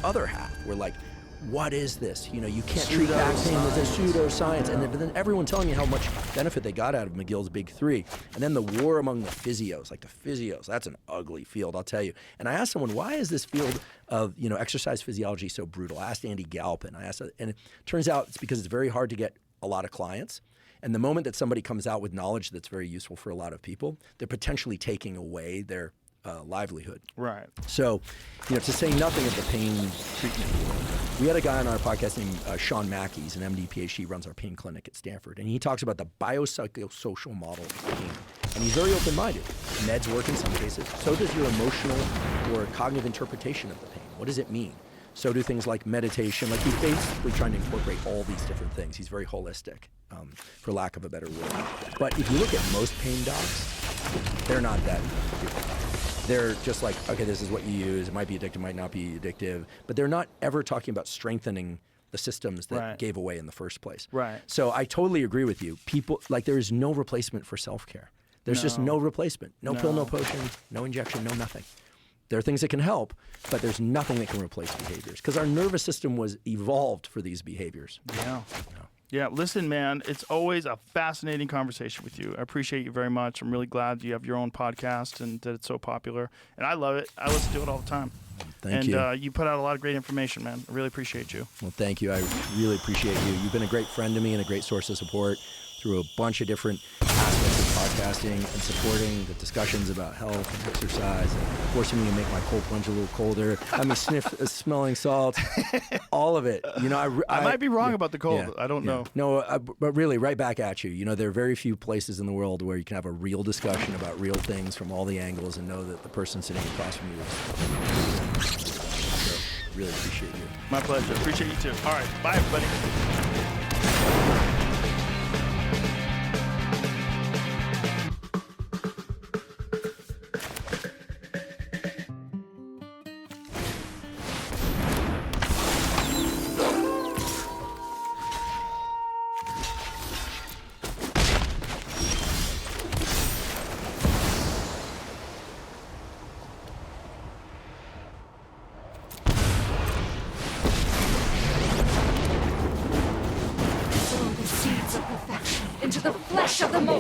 other half where like, what is this? You know, you can't treat back pain as a pseudoscience. And then everyone telling you how much benefit they got out of McGill's Big Three. And then the war among the physios, like the physios, that's an ugly field, I'll tell you. And I asked someone, why is this field of, you know, exercise physiology so brutal? I asked Andy Galpin. And it turns out it's because it's very hard to get a lot of clients. And the moment that somebody comes out with knowledge that's very useful for a lot of people, they're potentially taking away their livelihood. Right. So, you know, to say nothing of the pain treatment world. We had a guy on our podcast named Sean Mackey. He's an MD, PhD, runs our pain clinic at Stanford. And he talks about the biopsychosocial model of pain. And he's very open-minded. Meds work in some cases. So does your emotional or cognitive interpretation of the pain. What does it mean? So do things like meditation. Like he's basically trying to incorporate all these different things. He's very holistic, for lack of a better word. But if you look at most pain docs, they're not that different. They're just like, okay, this is what you use. It might be addictive, might not be addictive. But they're not ever talking about strengthening the systems that gave away in the first place. Right. So I totally agree with you. People, like there is no replacement for self-care. There's just no replacement. No pill, no potion, no injection, no nothing. There are things that can help, but there's nothing that can replace behaviors because our nervous system was evolved for these behaviors. Yeah. Yeah, listen, man, it's always a fascinating conversation with you. I appreciate you very much. I'm really glad you have your own podcast and that it's so popular. And I love it. I listen to it all the time. Thank you. And you put out a lot of great information, man. I really appreciate you. Well, thank you. I really appreciate you. You've been a great friend to me and a great source of support through a bunch of different aspects of podcasting and supporting the discussions about health and exercise and forcing me to make my cold plunge a little colder. I mean, smelling salt, all of it. You know, I might be wrong about the cold. Yeah, I don't know. No, but really, right back at you. You know, there are very few places in the world where you can have a real discussion about real things from all the angles and know that the person sitting across from you is. So, really appreciate you. My pleasure. Appreciate you too. All right. Bye, everybody.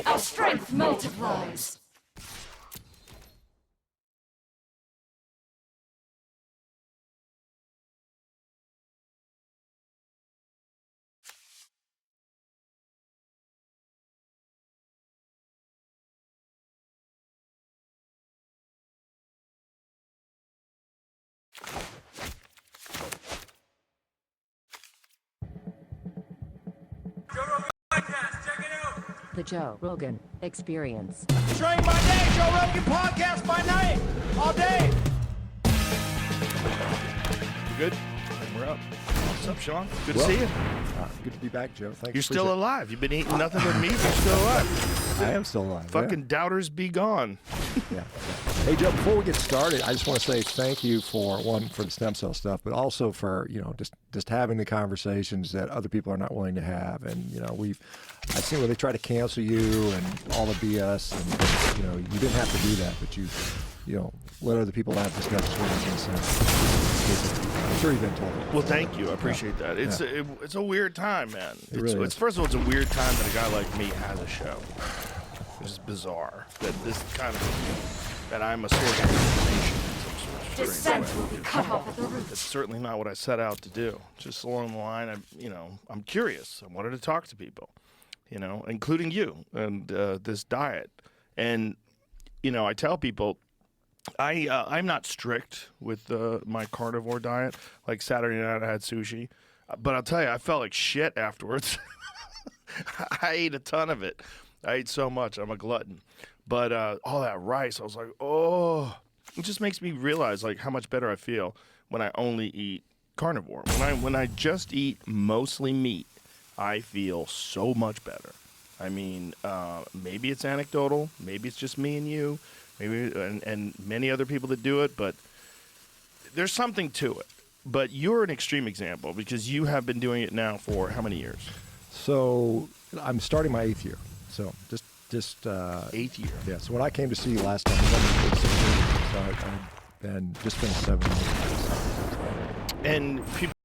Our strength multiplies. The Joe Rogan Experience. Train by day, Joe Rogan podcast by night, all day. You good? We're up. What's up, Sean? Good to see you. Good to be back, Joe. Thanks. You're still alive. You've been eating nothing but meat. You're still alive. I am still alive. Fucking doubters be gone. Yeah. Hey, Joe, before we get started, I just want to say thank you for the stem cell stuff, but also for, you know, just having the conversations that other people are not willing to have. And, you know, I've seen where they try to cancel you and all the BS, and, you know, you didn't have to do that, but you know, let other people have discussions with us. I'm sure you've been told. Well, thank you. I appreciate that. It's a weird time, man. Really it's first of all, it's a weird time that a guy like me has a show. It's just bizarre that this kind of, that I'm a source of information in some sort of Descent strange will way. be cut off at the root. It's certainly not what I set out to do. Just along the line, I'm curious. I wanted to talk to people, you know, including you and this diet. And, you know, I tell people, I'm not strict with my carnivore diet. Like Saturday night, I had sushi. But I'll tell you, I felt like shit afterwards. I ate a ton of it. I ate so much. I'm a glutton. But all that rice, I was like, oh. It just makes me realize like how much better I feel when I only eat carnivore. When I just eat mostly meat, I feel so much better. I mean, maybe it's anecdotal. Maybe it's just me and you. Maybe and many other people that do it. But there's something to it. But you're an extreme example because you have been doing it now for how many years? So I'm starting my 8th year. So just 8th year. Yeah. So when I came to see you last time, I was on the 6 years. So I've been just finished 7 years. and people